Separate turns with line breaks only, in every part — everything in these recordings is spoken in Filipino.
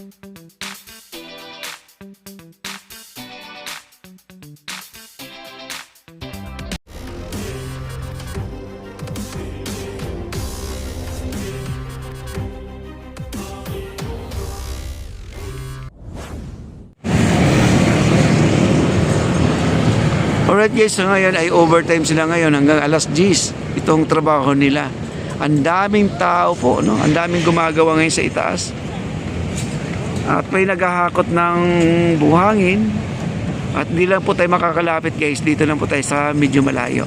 Alright guys, so ngayon ay overtime sila ngayon hanggang alas 10 itong trabaho nila. Ang daming tao po, no? Ang daming gumagawa ngayon sa itaas. At may naghahakot ng buhangin. At di lang po tayo makakalapit guys, dito lang po tayo sa medyo malayo.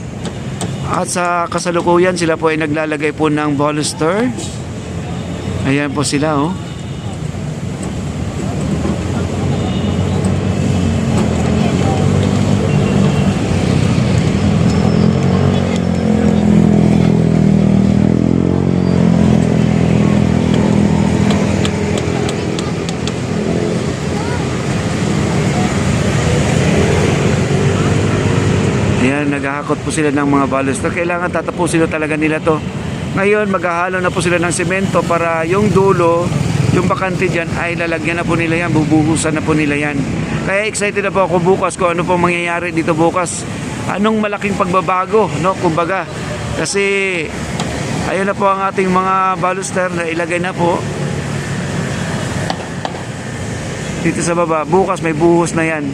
At sa kasalukuyan sila po ay naglalagay po ng baluster. Ayan po sila, oh. Naghahakot po sila ng mga baluster. Kailangan tatapusin talaga nila to. Ngayon maghahalo na po sila ng semento para yung dulo, yung bakante dyan ay lalagyan na po nila yan, bubuhusan na po nila yan. Kaya excited na po ako bukas kung ano po mangyayari dito bukas. Anong malaking pagbabago, no? Kumbaga, kasi ayun na po ang ating mga baluster na ilagay na po dito sa baba. Bukas may buhos na yan.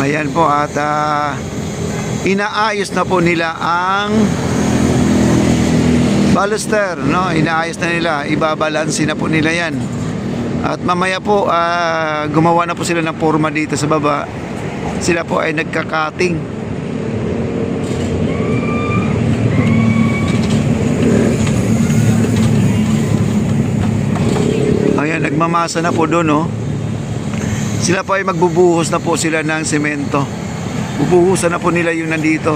Ayan po at inaayos na po nila ang baluster, no? Inaayos na nila, ibabalansin na po nila yan. At mamaya po gumawa na po sila ng forma dito sa baba. Sila po ay nagka-cutting. Ayan, nagmamasa na po doon, no? Sila po ay magbubuhos na po sila ng semento. Bubuhusan na po nila yung nandito.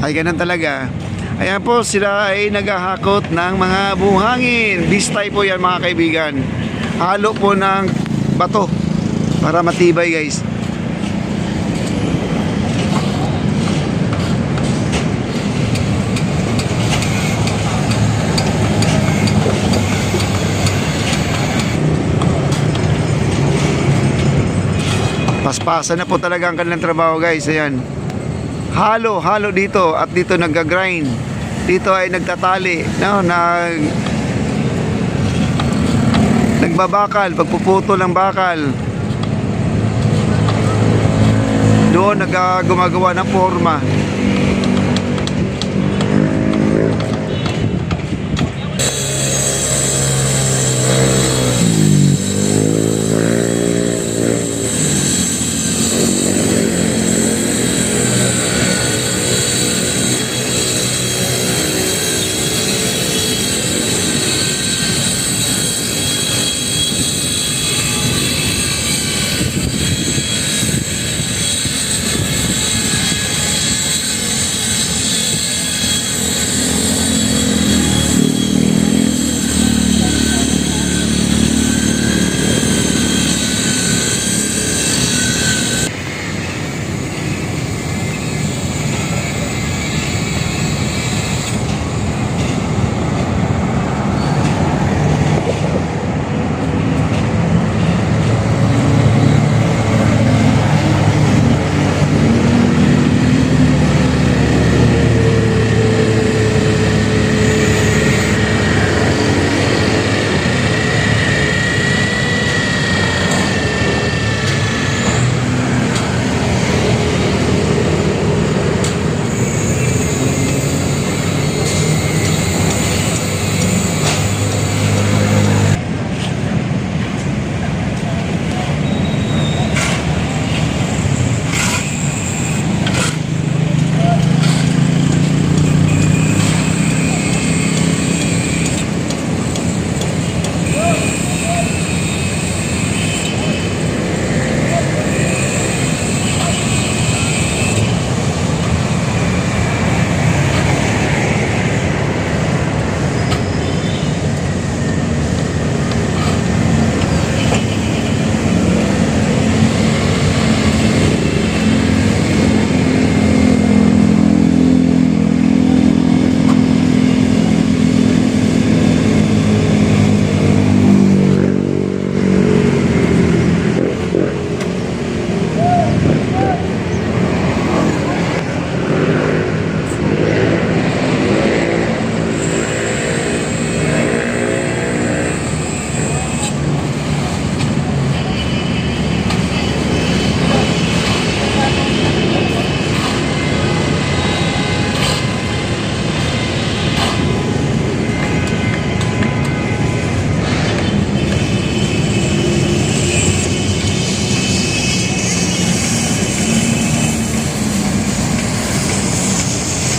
Ay ganun talaga. Ayan po, sila ay naghahakot ng mga buhangin. Bistay po yan mga kaibigan. Halo po ng bato para matibay guys. Paspasan na po talaga ang kanilang trabaho guys. Ayan. Halo dito at dito nag-grind. Dito ay nagtatali, no, nagbabakal, pagpuputo ng bakal. Doon gumagawa ng forma.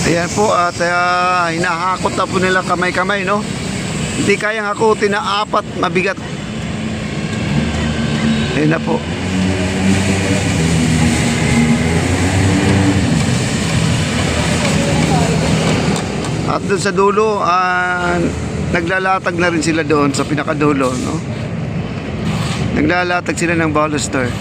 Ayan po at hinahakot na po nila kamay-kamay, no? Hindi kayang hakutin na apat mabigat. Ayan na po. At doon sa dulo, naglalatag na rin sila doon sa pinakadulo, no? Naglalatag sila ng baluster.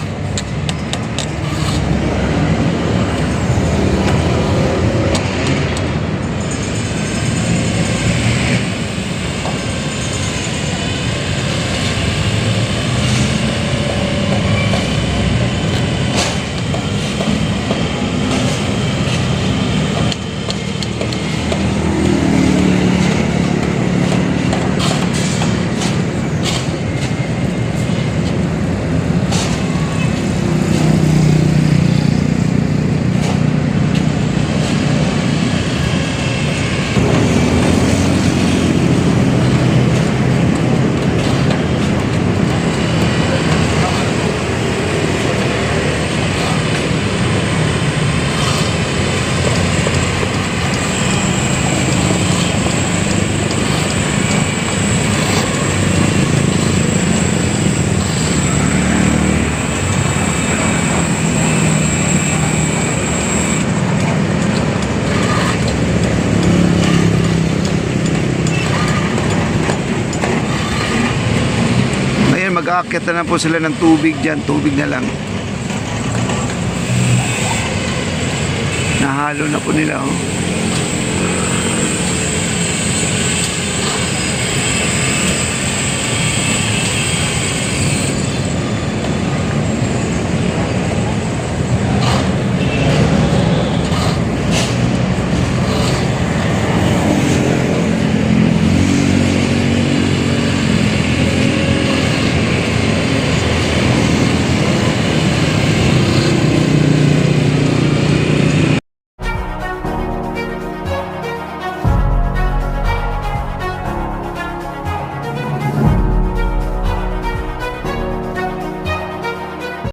Mag-aakyat na po sila ng tubig dyan. Tubig na lang. Nahalo na po nila, oh.